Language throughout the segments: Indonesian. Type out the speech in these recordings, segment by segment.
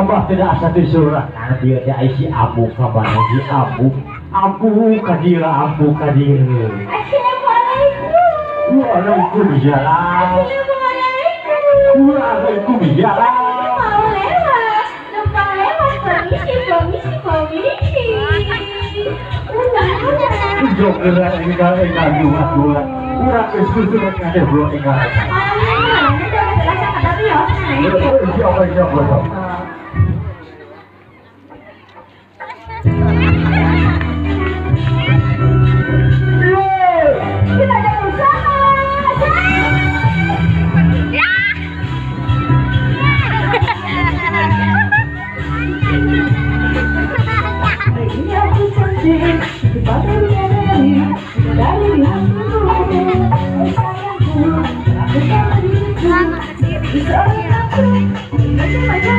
Abah tidak satu surat dia isi abu kabar si abu kadira abu kadira. Assalamualaikum. Waalaikumsalam. Waalaikumsalam. Mau lewat, numpang lewat, permisi. Jok gerak enggak jual. Kurang kesusu ada belum enggak. Siapa. Kita ada usaha. Ini aku cantik, pada dari hatimu, sayangku, aku tak diriku, bisa aku, macam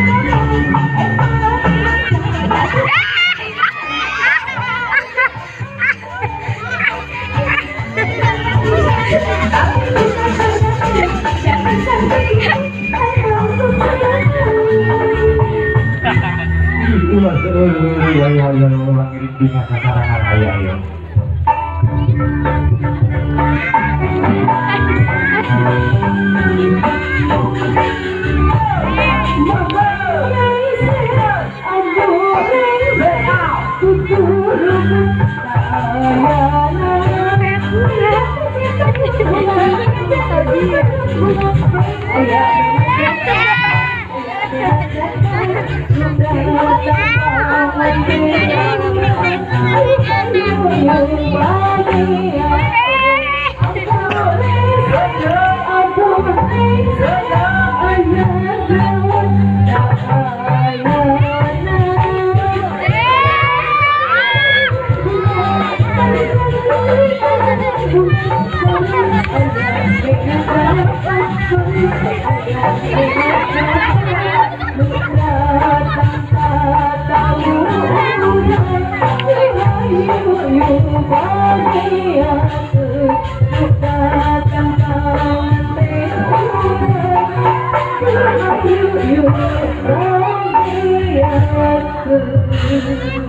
ulah ya ulang rindunya sasaran raya ya. You